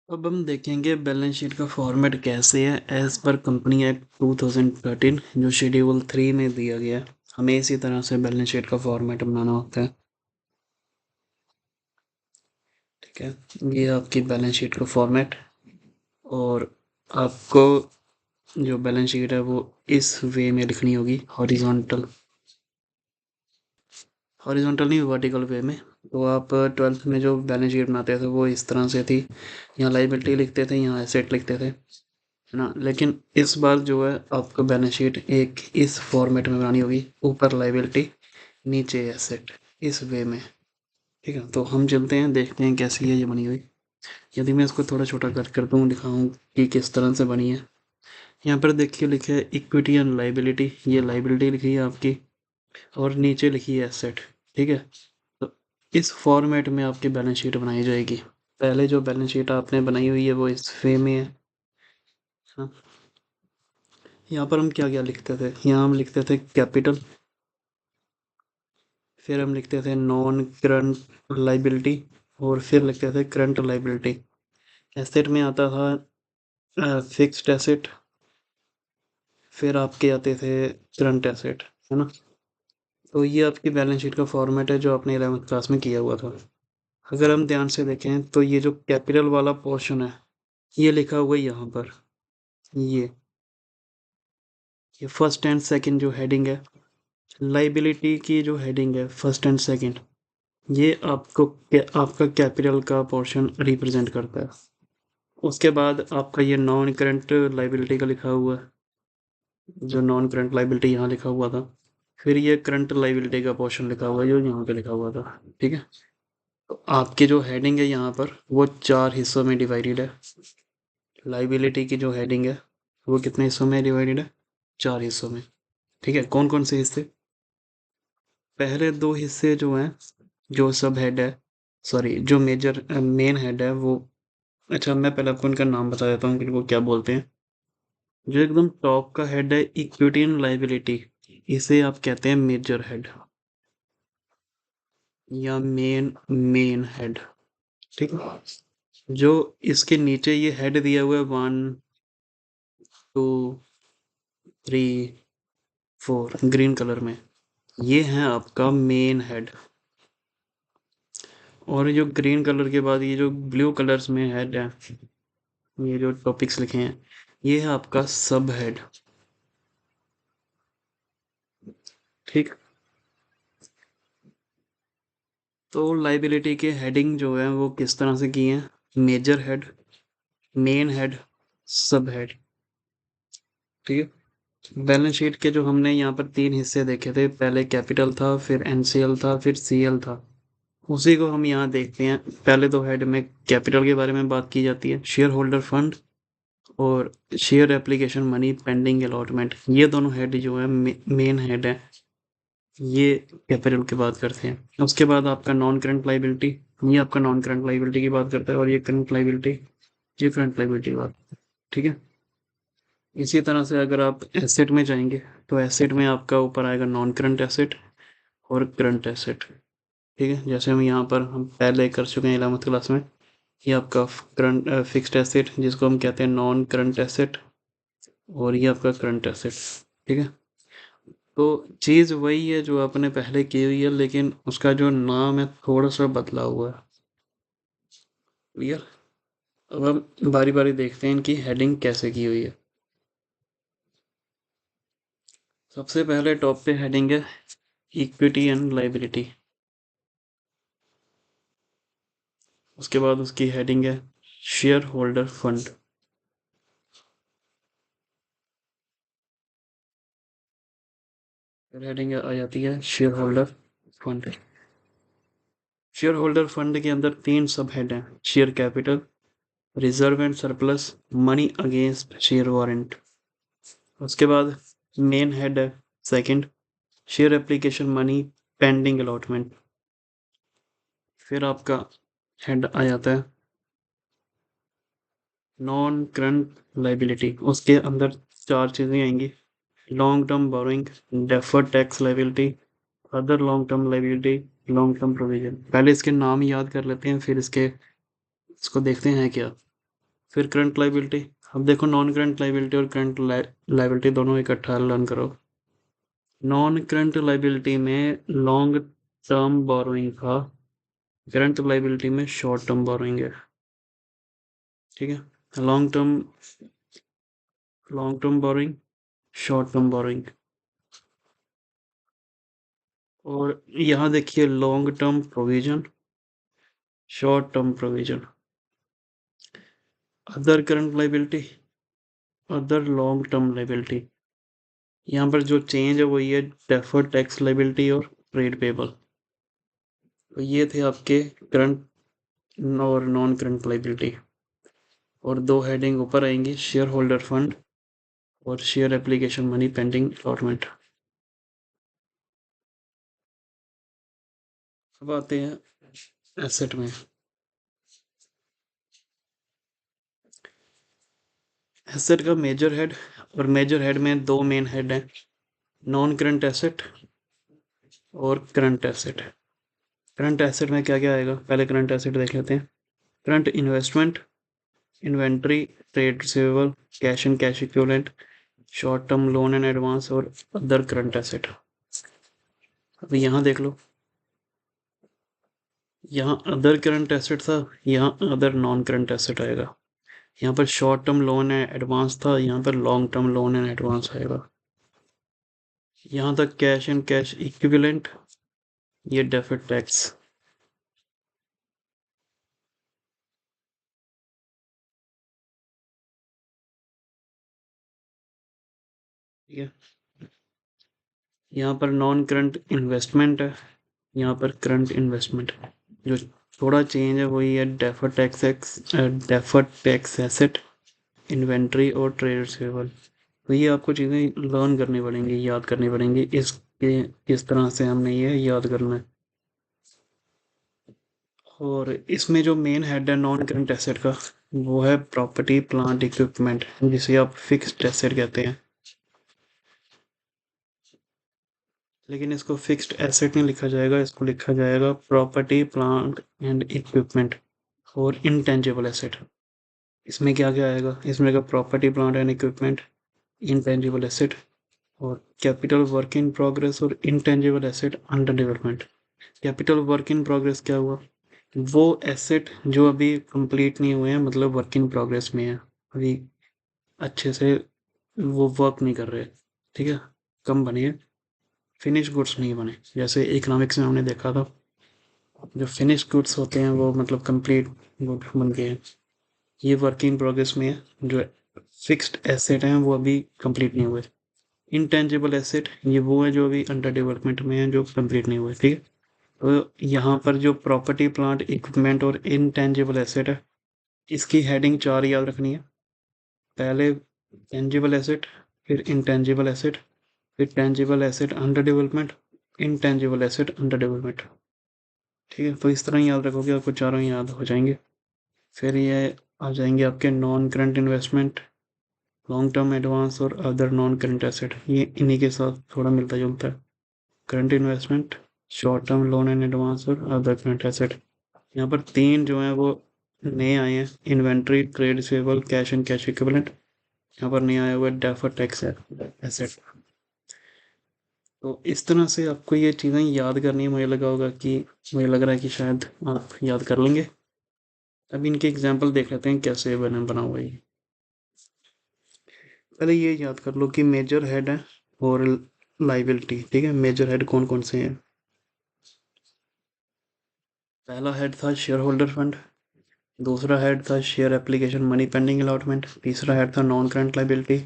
अब हम देखेंगे बैलेंस शीट का फॉर्मेट कैसे है एज पर कंपनी एक्ट 2013 जो शेड्यूल 3 में दिया गया है। हमें इसी तरह से बैलेंस शीट का फॉर्मेट बनाना होता है। ठीक है, ये आपकी बैलेंस शीट का फॉर्मेट। और आपको जो बैलेंस शीट है वो इस वे में लिखनी होगी, हॉरिजॉन्टल हॉरिजॉन्टल नहीं, वर्टिकल वे में। तो आप 12th में जो बैलेंस शीट बनाते थे वो इस तरह से थी। यहाँ लाइबिलिटी लिखते थे, यहाँ एसेट लिखते थे, है ना। लेकिन इस बार जो है आपको बैलेंस शीट एक इस फॉर्मेट में बनानी होगी, ऊपर लाइबिलिटी नीचे एसेट, इस वे में। ठीक है, तो हम चलते हैं, देखते हैं कैसी है ये बनी हुई। यदि मैं इसको थोड़ा छोटा कर दूँ, दिखाऊँ कि किस तरह से बनी है। यहाँ पर देखिए लिखे है इक्विटी एंड लाइबिलिटी, ये लाइबिलिटी लिखी है आपकी और नीचे लिखी है एसेट। ठीक है, तो इस फॉर्मेट में आपकी बैलेंस शीट बनाई जाएगी। पहले जो बैलेंस शीट आपने बनाई हुई है वो इस वे में है। हाँ, यहाँ पर हम क्या क्या लिखते थे, यहाँ हम लिखते थे कैपिटल, फिर हम लिखते थे नॉन करंट लाइबिलिटी, और फिर लिखते थे करंट लाइबिलिटी। एसेट में आता था फिक्स्ड एसेट, फिर आपके आते थे करंट एसेट, है ना। तो ये आपकी बैलेंस शीट का फॉर्मेट है जो आपने 11th क्लास में किया हुआ था। अगर हम ध्यान से देखें तो ये जो कैपिटल वाला पोर्शन है ये लिखा हुआ है यहाँ पर। ये ये फर्स्ट एंड सेकंड जो हेडिंग है, लाइबिलिटी की जो हेडिंग है फर्स्ट एंड सेकंड, ये आपका कैपिटल का पोर्शन रिप्रेजेंट करता है। उसके बाद आपका ये नॉन करंट लाइबिलिटी का लिखा हुआ है, जो नॉन करंट लाइबिलिटी यहाँ लिखा हुआ था। फिर ये करंट लाइबिलिटी का पोर्शन लिखा हुआ है जो यहाँ पे लिखा हुआ था। ठीक है, तो आपकी जो हेडिंग है यहाँ पर वो 4 हिस्सों में डिवाइडेड है। लाइबिलिटी की जो हेडिंग है वो कितने हिस्सों में डिवाइडेड है, 4 हिस्सों में। ठीक है, कौन कौन से हिस्से, पहले 2 हिस्से जो हैं, जो सब हेड है, सॉरी जो मेजर मेन हेड है वो, अच्छा मैं पहले आपको इनका नाम बता देता हूँ कि इनको क्या बोलते हैं। जो एकदम टॉप का हेड है इक्विटी एंड लाइबिलिटी, इसे आप कहते हैं मेजर हेड या मेन हेड। ठीक है, जो इसके नीचे ये हेड दिया हुआ है 1 2 3 4 ग्रीन कलर में, ये है आपका मेन हेड। और जो ग्रीन कलर के बाद ये जो ब्लू कलर्स में हेड है, ये जो टॉपिक्स लिखे हैं, ये है आपका सब हेड। ठीक, तो लाइबिलिटी के हेडिंग जो है वो किस तरह से की है, मेजर हेड, मेन हेड, सब हेड। ठीक है, बैलेंस शीट के जो हमने यहाँ पर 3 हिस्से देखे थे, पहले कैपिटल था, फिर एनसीएल था, फिर सीएल था, उसी को हम यहाँ देखते हैं। पहले तो हेड में कैपिटल के बारे में बात की जाती है, शेयर होल्डर फंड और share application money pending allotment, ये दोनों हेड जो है मेन हेड है, ये कैपिटल की बात करते हैं। उसके बाद आपका नॉन करंट लाइबिलिटी, ये आपका नॉन करंट लाइबिलिटी की बात करता है, और ये करंट लाइबिलिटी, ये करंट लाइबिलिटी की बात। ठीक है, इसी तरह से अगर आप एसेट में जाएंगे तो एसेट में आपका ऊपर आएगा नॉन करंट एसेट और करंट एसेट। ठीक है, जैसे हम पहले कर चुके हैं 11th क्लास में। ये आपका करंट फिक्स्ड एसेट जिसको हम कहते हैं नॉन करंट एसेट, और ये आपका करंट एसेट। ठीक है, तो चीज़ वही है जो आपने पहले की हुई है, लेकिन उसका जो नाम है थोड़ा सा बदला हुआ है। क्लियर, अब हम बारी बारी देखते हैं इनकी हेडिंग कैसे की हुई है। सबसे पहले टॉप पे हेडिंग है इक्विटी एंड लाइबिलिटी, उसके बाद उसकी हेडिंग है शेयर होल्डर फंड, फिर हेडिंग आ जाती है share holder fund. Share holder fund के अंदर 3 सब हेड हैं, share capital, reserve and surplus, money against share warrant. उसके बाद मेन हेड है second, share application money pending allotment. फिर आपका हेड आ जाता है नॉन करंट लाइबिलिटी, उसके अंदर 4 चीज़ें आएंगी, long term borrowing, deferred tax liability, other long term liability, long term provision. पहले इसके नाम याद कर लेते हैं, फिर इसको देखते हैं क्या। फिर करंट लाइबिलिटी। अब देखो नॉन करंट लाइबिलिटी और करंट लाइबिलिटी दोनों इकट्ठा लर्न करो। नॉन करंट लाइबिलिटी में लॉन्ग टर्म बोरोइंग था, करंट लाइबिलिटी में शॉर्ट टर्म बोरोइंग है। ठीक है, long term borrowing, short term borrowing. और यहाँ देखिए long term provision, short term provision, other current liability, other long term liability. यहाँ पर जो चेंज है वो ये डेफर्ड टैक्स लाइबिलिटी और ट्रेड पेबल। तो ये थे आपके करंट और नॉन करंट लाइबिलिटी। और दो हेडिंग ऊपर आएंगी, शेयर होल्डर फंड और share application money pending allotment. अब आते हैं एसेट में। एसेट का मेजर हेड, और मेजर हेड में दो मेन हेड हैं, नॉन करंट एसेट और करंट एसेट। करंट एसेट में क्या क्या आएगा, पहले करंट एसेट देख लेते हैं। Current investment, inventory, trade receivable, cash and cash equivalent, short term loan and advance और अदर करंट एसेट। अब यहाँ देख लो, यहाँ अदर करंट एसेट था, यहाँ अदर नॉन करंट एसेट आएगा। यहाँ पर short term loan and advance था, यहाँ पर long term loan and advance आएगा। यहाँ तक कैश एंड कैश इक्विवेलेंट, ये डेफर्ड टैक्स। ठीक है, यहाँ पर नॉन करंट इन्वेस्टमेंट है, यहाँ पर करंट इन्वेस्टमेंट। जो थोड़ा चेंज है वही है डेफर्ड टैक्स एसेट, इन्वेंट्री और ट्रेड रिसीवेबल। तो ये आपको चीज़ें लर्न करनी पड़ेंगी, याद करनी पड़ेंगी, इसके किस तरह से हमने ये याद करना है। और इसमें जो मेन हेड है नॉन करंट एसेट का, वो है प्रॉपर्टी प्लांट इक्विपमेंट, जिसे आप फिक्स्ड एसेट कहते हैं। लेकिन इसको फिक्स्ड एसेट नहीं लिखा जाएगा, इसको लिखा जाएगा प्रॉपर्टी प्लांट एंड इक्विपमेंट और इंटेंजिबल एसेट। इसमें क्या क्या आएगा, इसमें का property plant and equipment, intangible asset और कैपिटल वर्क इन प्रोग्रेस और intangible asset under development. Capital work in progress क्या हुआ, वो एसेट जो अभी कंप्लीट नहीं हुए हैं, मतलब वर्क इन प्रोग्रेस में है, अभी अच्छे से वो वर्क नहीं कर रहे। ठीक है, कम बने हैं, फिनिश गुड्स नहीं बने। जैसे इकोनॉमिक्स में हमने देखा था, जो फिनिश गुड्स होते हैं वो मतलब कंप्लीट गुड बन गए हैं। ये वर्क इन प्रोग्रेस में है, जो फिक्स्ड एसेट हैं वो अभी कंप्लीट नहीं हुए। इंटेंजिबल एसेट ये वो है जो अभी अंडर डेवलपमेंट में है, जो कंप्लीट नहीं हुए। ठीक है, तो यहाँ पर जो प्रॉपर्टी प्लांट इक्विपमेंट और इनटेंजिबल एसेट है, इसकी हेडिंग चार याद रखनी है। पहले टेंजिबल एसेट, फिर इंटेंजिबल एसेट, फिर tangible asset under development, intangible asset under development. ठीक है, तो इस तरह ही याद रखोगे, आपको चारों याद हो जाएंगे। फिर ये आ जाएंगे आपके non current investment, long term advance और अदर नॉन करंट एसेट, ये इन्हीं के साथ थोड़ा मिलता जुलता है। Current investment, short term loan and advance और अदर करंट एसेट। यहाँ पर तीन जो हैं वो नए आए हैं, inventory, trade receivable, cash and cash equivalent. यहाँ पर नया आया हुआ है डेफर्ड टैक्स एसेट। तो इस तरह से आपको ये चीज़ें याद करनी है। मुझे लग रहा है कि शायद आप याद कर लेंगे। अब इनके एग्जाम्पल देख लेते हैं कैसे बना हुआ है। पहले ये याद कर लो कि मेजर हेड है और लाइबिलिटी। ठीक है, मेजर हेड कौन कौन से हैं। पहला हेड था शेयर होल्डर फंड, दूसरा हेड था share application money pending allotment, तीसरा हेड था नॉन करंट लाइबिलिटी,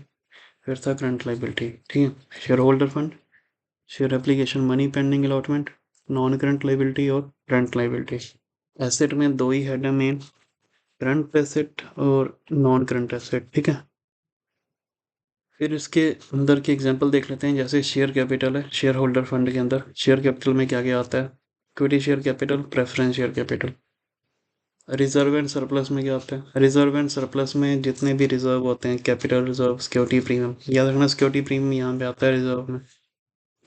फिर था करंट लाइबिलिटी। ठीक है, share holder fund, share application money pending allotment, non current liability और करंट लाइबिलिटी। एसेट में दो ही हेड है मेन, करंट एसेट और नॉन करंट एसेट। ठीक है, फिर इसके अंदर की एग्जांपल देख लेते हैं। जैसे शेयर कैपिटल है शेयर होल्डर फंड के अंदर, शेयर कैपिटल में क्या क्या आता है, equity share capital, preference share capital. Reserve and surplus में क्या होता है, रिजर्व एंड सरप्लस में जितने भी रिजर्व होते हैं, कैपिटल रिजर्व, सिक्योरिटी प्रीमियम, याद रखना सिक्योरिटी प्रीमियम यहाँ पे आता है रिजर्व में।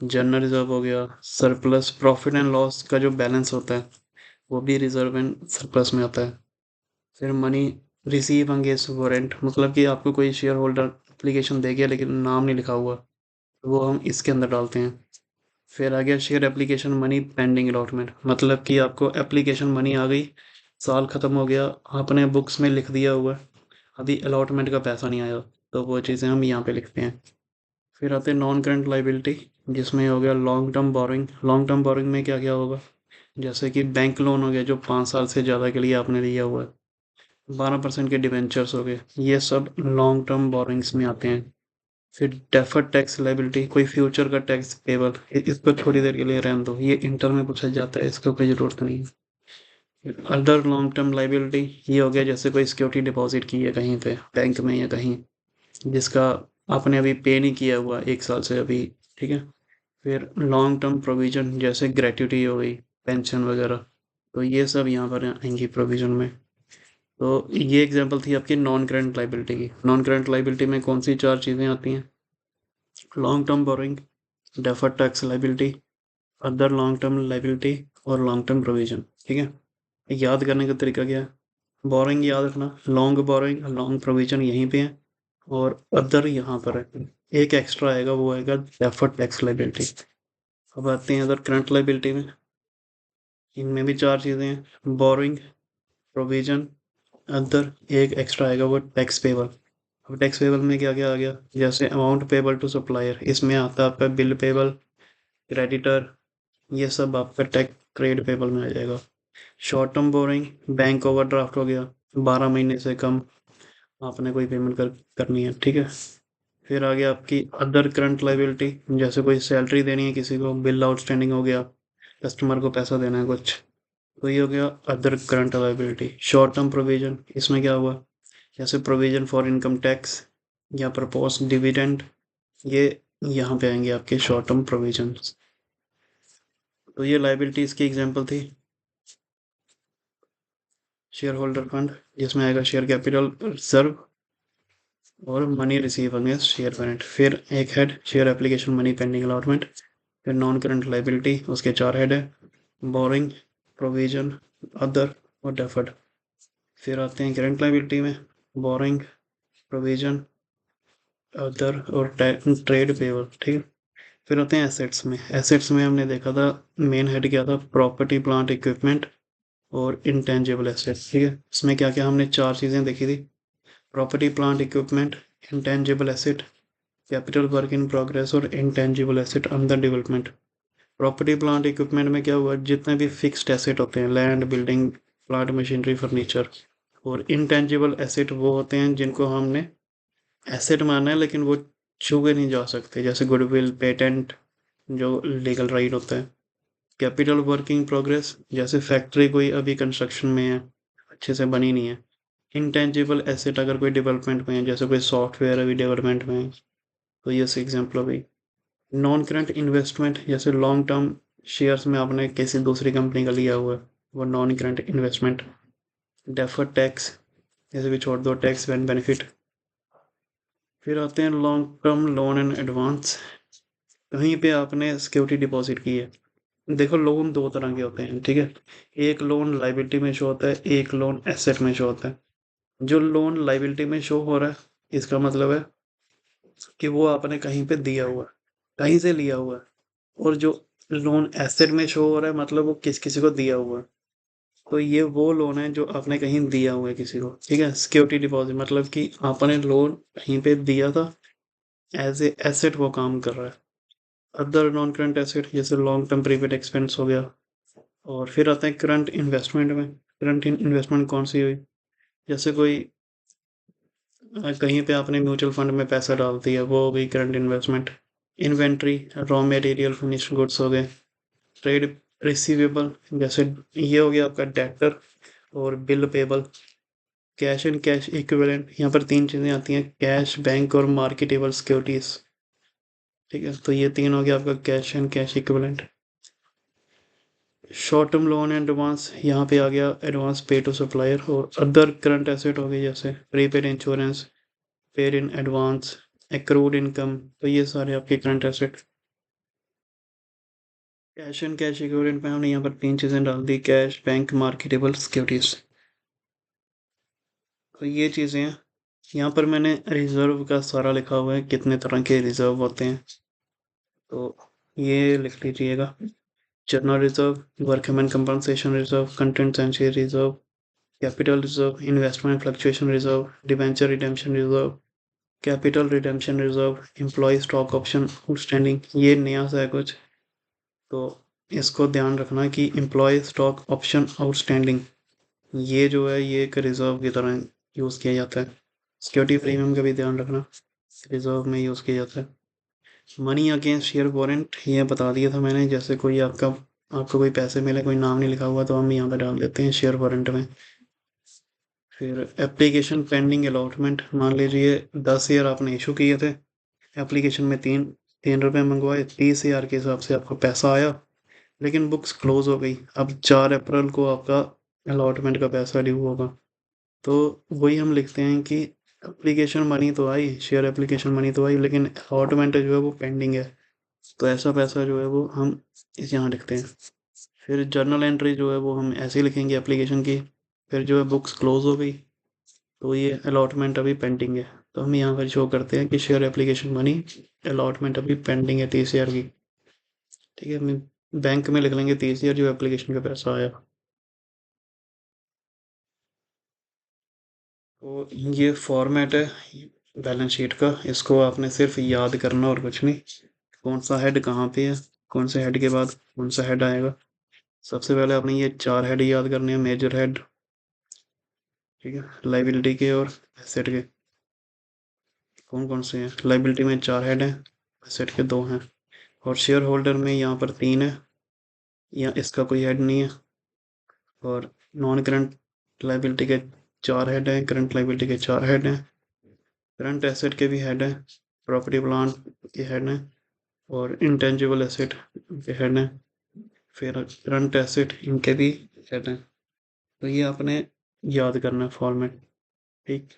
जनरल रिजर्व हो गया, सरप्लस प्रॉफिट एंड लॉस का जो बैलेंस होता है वो भी रिजर्व एंड सरप्लस में आता है। फिर मनी रिसीव अगेंस्ट वारंट, मतलब कि आपको कोई शेयर होल्डर एप्लीकेशन दे गया लेकिन नाम नहीं लिखा हुआ, तो वो हम इसके अंदर डालते हैं। फिर आ गया share application money pending allotment, मतलब कि आपको एप्लीकेशन मनी आ गई, साल ख़त्म हो गया, आपने बुक्स में लिख दिया हुआ, अभी अलॉटमेंट का पैसा नहीं आया, तो वो चीज़ें हम यहाँ पे लिखते हैं। फिर आते हैं नॉन करंट लाइबिलिटी, जिसमें हो गया long term borrowing. Long term borrowing में क्या क्या होगा, जैसे कि बैंक लोन हो गया जो 5 साल से ज़्यादा के लिए आपने लिया हुआ है, 12% के डिवेंचर्स हो गए, ये सब लॉन्ग टर्म बोरिंग्स में आते हैं। फिर डेफर्ड टैक्स लाइबिलिटी, कोई फ्यूचर का टैक्स पेबल, इसको थोड़ी देर के लिए रहने दो, ये इंटर में पूछा जाता है, इसको कोई ज़रूरत नहीं है। फिर अदर लॉन्ग टर्म लाइबिलिटी, ये हो गया जैसे कोई सिक्योरिटी डिपॉजिट की है कहीं पे बैंक में या कहीं, जिसका आपने अभी पे नहीं किया हुआ 1 साल से अभी, ठीक है। फिर लॉन्ग टर्म प्रोविजन जैसे ग्रेट्युटी हो गई, पेंशन वगैरह, तो ये सब यहाँ पर आएंगी प्रोविजन में। तो ये एग्जांपल थी आपकी नॉन करंट लाइबिलिटी की। नॉन करंट लाइबिलिटी में कौन सी 4 चीज़ें आती हैं, long term borrowing, deferred tax liability, other long term liability और लॉन्ग टर्म प्रोविजन, ठीक है। याद करने का तरीका क्या है, बोरिंग याद रखना, लॉन्ग बोरिंग लॉन्ग प्रोविजन यहीं पे है, और अदर यहाँ पर है, एक एक्स्ट्रा आएगा, वो आएगा डेफर्ड टैक्स लाइबिलिटी। अब आते हैं अदर करंट लाइबिलिटी में, इनमें भी 4 चीज़ें हैं, बोरिंग, प्रोविजन, अदर, एक एक्स्ट्रा आएगा वो टैक्स पेबल। अब टैक्स पेबल में क्या क्या आ गया, जैसे अमाउंट पेबल टू सप्लायर, इसमें आता है आपका बिल पेबल, क्रेडिटर, ये सब आपका टैक्स ट्रेड पेबल में आ जाएगा। Short term borrowing, bank overdraft हो गया, 12 महीने से कम आपने कोई पेमेंट करनी है, ठीक है। फिर आ गया आपकी अदर करंट लाइबिलिटी, जैसे कोई सैलरी देनी है किसी को, बिल आउटस्टैंडिंग हो गया, कस्टमर को पैसा देना है कुछ, तो ये हो गया other current liability. Short term provision, इसमें क्या हुआ, जैसे प्रोविजन फॉर इनकम टैक्स या प्रपोज डिविडेंड, ये यहाँ पे आएंगे आपके शॉर्ट टर्म प्रोविजन। तो ये लाइबिलिटीज की एग्जांपल थी। शेयर होल्डर फंड, जिसमें आएगा शेयर कैपिटल रिजर्व और money receive against share parent. फिर एक head share application money pending allotment. फिर नॉन करंट लाइबिलिटी, उसके 4 हेड है, बोरिंग, प्रोविजन, अदर और डेफर्ड। फिर आते हैं करंट लाइबिलिटी में, बोरिंग, प्रोविजन, अदर और ट्रेड पेबल, ठीक है। फिर आते हैं एसेट्स में। एसेट्स में हमने देखा था मेन हेड क्या था, प्रॉपर्टी प्लांट इक्विपमेंट और इंटेंजिबल एसेट्स, ठीक है। इसमें क्या क्या हमने 4 चीज़ें देखी थी, property plant equipment, intangible asset, capital work in progress और intangible asset under development. Property plant equipment में क्या हुआ, जितने भी फिक्स्ड एसेट होते हैं, land, building, plant machinery, furniture. और इंटेंजिबल एसेट वो होते हैं जिनको हमने एसेट माना है लेकिन वो छुए नहीं जा सकते, जैसे गुडविल, पेटेंट, जो लीगल राइट होता है। कैपिटल वर्किंग प्रोग्रेस, जैसे फैक्ट्री कोई अभी कंस्ट्रक्शन में है, अच्छे से बनी नहीं है। इंटेंजिबल एसेट अगर कोई डेवलपमेंट में है, जैसे कोई सॉफ्टवेयर अभी डेवलपमेंट में है, तो ये एग्जाम्पल हो गई। नॉन करंट इन्वेस्टमेंट, जैसे लॉन्ग टर्म शेयर्स में आपने किसी दूसरी कंपनी का लिया हुआ है, वो non current investment. Deferred tax, जैसे भी छोड़ दो टैक्स बेनिफिट। फिर आते हैं long term loan and advance, कहीं पे आपने सिक्योरिटी डिपॉजिट की है। देखो लोन 2 तरह के होते हैं, ठीक है। एक लोन लाइबिलिटी में शो होता है, एक लोन एसेट में शो होता है। जो लोन लाइबिलिटी में शो हो रहा है, इसका मतलब है कि वो आपने कहीं पे दिया हुआ है, कहीं से लिया हुआ है। और जो लोन एसेट में शो हो रहा है, मतलब वो किसी को दिया हुआ है। तो ये वो लोन है जो आपने कहीं दिया हुआ है किसी को, ठीक है। सिक्योरिटी डिपॉजिट मतलब कि आपने लोन कहीं पे दिया था, एज ए एसेट वो काम कर रहा है। अदर नॉन करंट एसेट जैसे लॉन्ग टर्म प्रीपेड एक्सपेंस हो गया। और फिर आता है करंट इन्वेस्टमेंट में। करंट इन्वेस्टमेंट कौन सी हुई, जैसे कोई कहीं पे आपने म्यूचुअल फंड में पैसा डाल दिया, वो हो गई current investment. Inventory, raw material, finished goods हो गए। ट्रेड रिसीवेबल, जैसे ये हो गया आपका डेटर और bill payable. Cash and cash equivalent, यहाँ पर 3 चीज़ें आती हैं, कैश, बैंक और मार्केटेबल सिक्योरिटीज, ठीक है। तो ये 3 हो गया आपका cash and cash equivalent. Short term loan and advance, यहाँ पे आ गया एडवांस पे टू सप्लायर। और अदर करंट एसेट हो गई जैसे prepaid insurance, paid in advance, accrued income, तो ये सारे आपके current asset. Cash and cash equivalent में हमने यहाँ पर 3 चीज़ें डाल दी, कैश, बैंक, मार्केटेबल सिक्योरिटीज। तो ये चीज़ें हैं। यहाँ पर मैंने रिजर्व का सारा लिखा हुआ है, कितने तरह के रिजर्व होते हैं, तो ये लिख लीजिएगा। General reserve, workman compensation reserve, contingency reserve, capital reserve, investment fluctuation reserve, debenture redemption reserve, capital redemption reserve, employee stock option outstanding. ये नया सा है कुछ, तो इसको ध्यान रखना कि एम्प्लॉय स्टॉक ऑप्शन आउटस्टैंडिंग ये जो है ये एक रिजर्व की तरह यूज़ किया जाता है। सिक्योरिटी प्रीमियम का भी ध्यान रखना, रिजर्व में यूज़ किया जाता है। मनी अगेंस्ट शेयर वारंट ये बता दिया था मैंने, जैसे कोई आपको कोई पैसे मिले, कोई नाम नहीं लिखा हुआ, तो हम यहाँ पे डाल देते हैं शेयर वारंट में। फिर एप्लीकेशन पेंडिंग अलॉटमेंट, मान लीजिए 10 शेयर आपने इशू किए थे, एप्लीकेशन में तीन तीन रुपये मंगवाए, 30 शेयर के हिसाब से आपको पैसा आया, लेकिन बुक्स क्लोज हो गई। अब 4 अप्रैल को आपका अलॉटमेंट का पैसा ड्यू होगा, तो वही हम लिखते हैं कि एप्लीकेशन मनी तो आई, शेयर एप्लीकेशन मनी तो आई, लेकिन अलॉटमेंट जो है वो पेंडिंग है, तो ऐसा पैसा जो है वो हम इस यहाँ लिखते हैं। फिर जर्नल एंट्री जो है वो हम ऐसे ही लिखेंगे एप्लीकेशन की। फिर जो है बुक्स क्लोज हो गई, तो ये अलॉटमेंट अभी पेंडिंग है, तो हम यहाँ पर शो करते हैं कि शेयर एप्लीकेशन मनी अलॉटमेंट अभी पेंडिंग है 30 शेयर की। ठीक है, हम बैंक में लिख लेंगे 30 शेयर जो एप्लीकेशन का पैसा आया। तो ये फॉर्मेट है बैलेंस शीट का, इसको आपने सिर्फ याद करना और कुछ नहीं। कौन सा हेड कहाँ पे है, कौन से हेड के बाद कौन सा हेड आएगा। सबसे पहले आपने ये 4 हेड याद करने हैं, मेजर हेड, ठीक है, लाइबिलिटी के और एसेट के। कौन कौन से हैं, लाइबिलिटी में 4 हेड हैं, एसेट के 2 हैं, और शेयर होल्डर में यहाँ पर 3 है, या इसका कोई हेड नहीं है। और नॉन करंट लाइबिलिटी के 4 हेड हैं, करंट लाइबिलिटी के 4 हेड हैं, करंट एसेट के भी हेड हैं, प्रॉपर्टी प्लांट के हेड हैं, और इंटेंजिबल एसेट के हेड हैं, फिर करंट एसेट इनके भी हेड हैं। तो ये आपने याद करना है फॉर्मेट, ठीक।